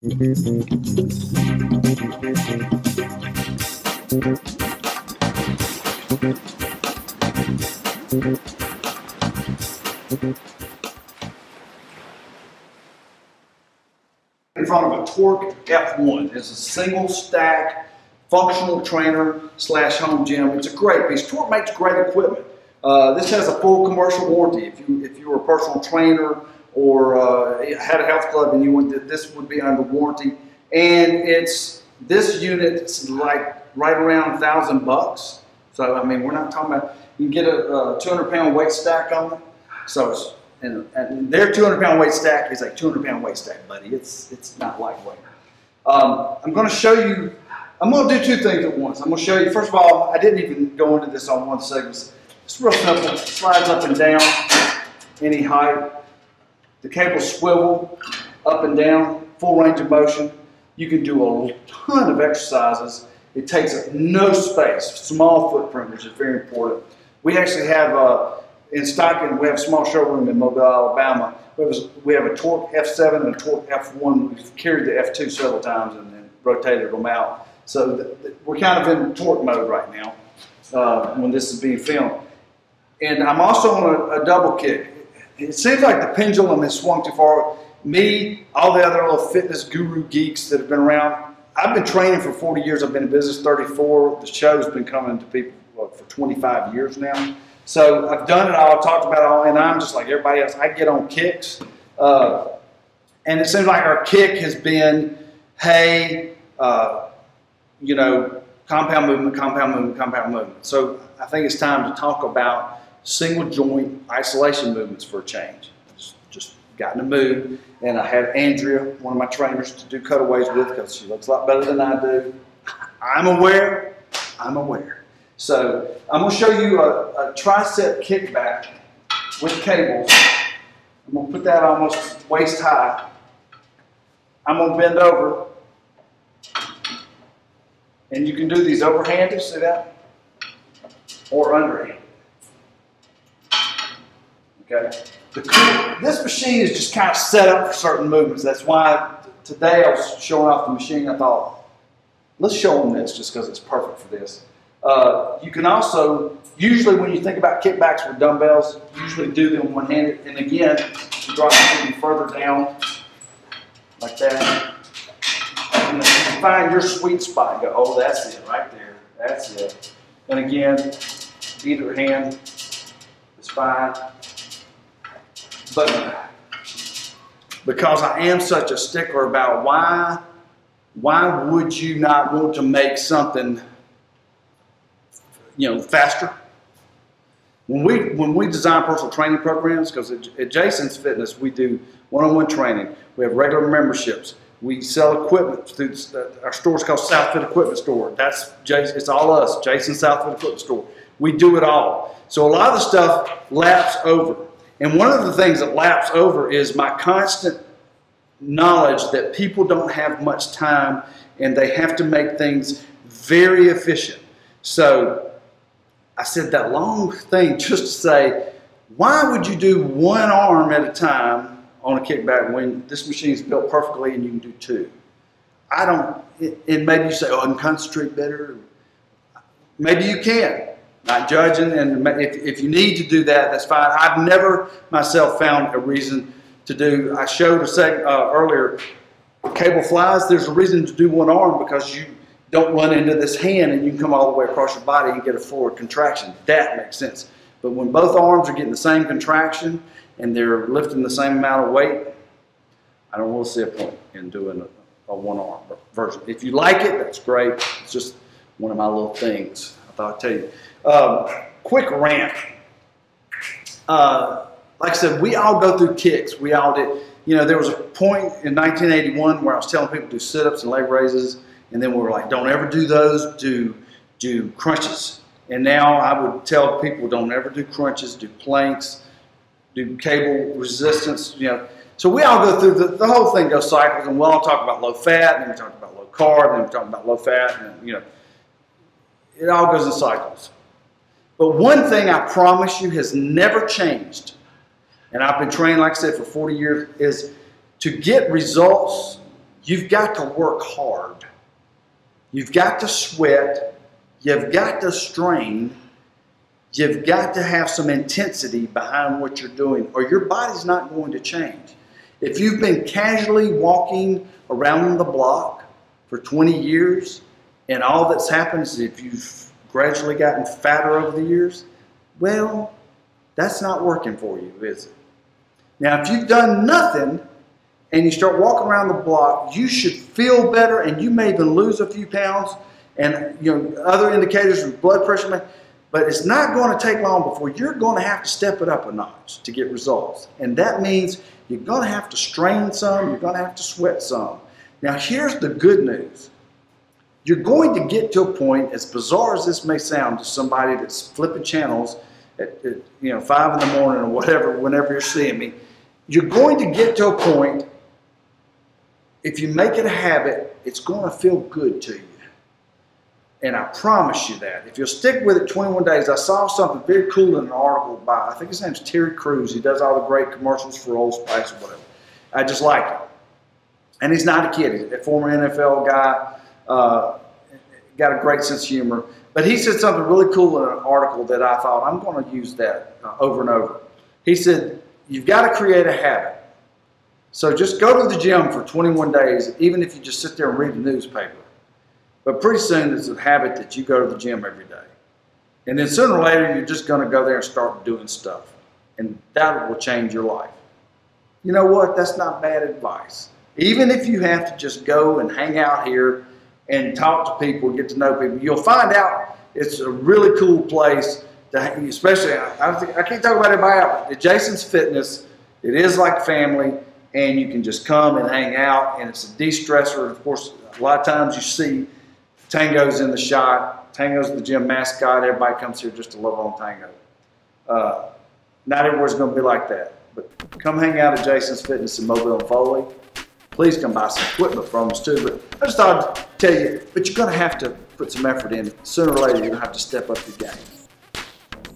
In front of a Torque F1. It's a single stack functional trainer / home gym. It's a great piece. Torque makes great equipment. This has a full commercial warranty. If you were a personal trainer or had a health club and you went, this would be under warranty. And this unit is like right around $1,000. So I mean, we're not talking about, you can get a 200-pound weight stack on it. So and their 200-pound weight stack is a 200-pound weight stack, buddy. It's not lightweight. I'm going to show you. I'm going to do two things at once. I'm going to show you. First of all, I didn't even go into this on one segment. It's real simple. Slides up and down, any height. The cables swivel up and down, full range of motion. You can do a ton of exercises. It takes up no space, small footprint, which is very important. We actually have, in Stockton, we have a small showroom in Mobile, Alabama. We have a Torque F7 and a Torque F1. We've carried the F2 several times and then rotated them out. So we're kind of in torque mode right now when this is being filmed. And I'm also on a double kick. It seems like the pendulum has swung too far. Me, all the other little fitness guru geeks that have been around, I've been training for 40 years. I've been in business 34. The show's been coming to people for 25 years now. So I've done it all, talked about it all, and I'm just like everybody else. I get on kicks. And it seems like our kick has been, hey, you know, compound movement, compound movement, compound movement. So I think it's time to talk about single joint isolation movements for a change. Just got in the mood, and I had Andrea, one of my trainers, to do cutaways with because she looks a lot better than I do. I'm aware. So I'm going to show you a tricep kickback with cables. I'm going to put that almost waist high. I'm going to bend over. And you can do these overhanded, see that? Or underhand. Okay? This machine is just kind of set up for certain movements. That's why today I was showing off the machine. I thought, let's show them this just because it's perfect for this. You can also, usually when you think about kickbacks with dumbbells, usually do them one-handed. And again, you drop them further down like that. And you can find your sweet spot and go, oh, that's it right there. That's it. And again, either hand is fine. But because I am such a stickler about why would you not want to make something, you know, faster? When we design personal training programs, because at Jason's Fitness we do one-on-one training. We have regular memberships. We sell equipment through our store's called SouthFit Equipment Store. That's Jason. It's all us. Jason's SouthFit Equipment Store. We do it all. So a lot of the stuff laps over. And one of the things that laps over is my constant knowledge that people don't have much time and they have to make things very efficient. So I said that long thing just to say, why would you do one arm at a time on a kickback when this machine is built perfectly and you can do two? I don't, and maybe you say, oh, I can concentrate better. Maybe you can. Not judging, and if you need to do that, that's fine. I've never myself found a reason to do, I showed a second earlier, cable flies, there's a reason to do one arm because you don't run into this hand and you can come all the way across your body and get a forward contraction. That makes sense. But when both arms are getting the same contraction and they're lifting the same amount of weight, I don't really see a point in doing a one arm version. If you like it, that's great. It's just one of my little things I thought I'd tell you. Quick rant. Like I said, we all go through kicks. We all did. You know, there was a point in 1981 where I was telling people to do sit-ups and leg raises, and then we were like, don't ever do those, do crunches. And now I would tell people, don't ever do crunches, do planks, do cable resistance, you know. So we all go through, the whole thing goes cycles, and we'll all talk about low fat, and then we talk about low carb, and then we talk about low fat, and you know, it all goes in cycles. But one thing I promise you has never changed, and I've been trained, like I said, for 40 years, is to get results, you've got to work hard. You've got to sweat. You've got to strain. You've got to have some intensity behind what you're doing, or your body's not going to change. If you've been casually walking around the block for 20 years, and all that's happened is if you've gradually gotten fatter over the years, well, that's not working for you, is it? Now, if you've done nothing and you start walking around the block, you should feel better, and you may even lose a few pounds, and other indicators of blood pressure. But it's not going to take long before you're going to have to step it up a notch to get results. And that means you're going to have to strain some, you're going to have to sweat some. Now, here's the good news. You're going to get to a point, as bizarre as this may sound to somebody that's flipping channels at 5 in the morning or whatever, whenever you're seeing me, you're going to get to a point, if you make it a habit, it's going to feel good to you. And I promise you that. If you'll stick with it 21 days, I saw something very cool in an article by, I think his name's Terry Crews. He does all the great commercials for Old Spice or whatever. I just like him. And he's not a kid. He's a former NFL guy, got a great sense of humor. But he said something really cool in an article that I thought, I'm going to use that over and over. He said, you've got to create a habit. So just go to the gym for 21 days, even if you just sit there and read the newspaper. But pretty soon it's a habit that you go to the gym every day. And then sooner or later, you're just going to go there and start doing stuff. And that will change your life. You know what? That's not bad advice. Even if you have to just go and hang out here and talk to people, get to know people, you'll find out it's a really cool place, especially, I can't talk about everybody else, at Jason's Fitness, it is like family, and you can just come and hang out, and it's a de-stressor. Of course, a lot of times you see Tango's in the shot. Tango's the gym mascot. Everybody comes here just to love on Tango. Not everywhere's going to be like that. But come hang out at Jason's Fitness in Mobile and Foley. Please come buy some equipment from us too. But I just thought I'd tell you, but you're going to have to put some effort in. Sooner or later, you're going to have to step up your game.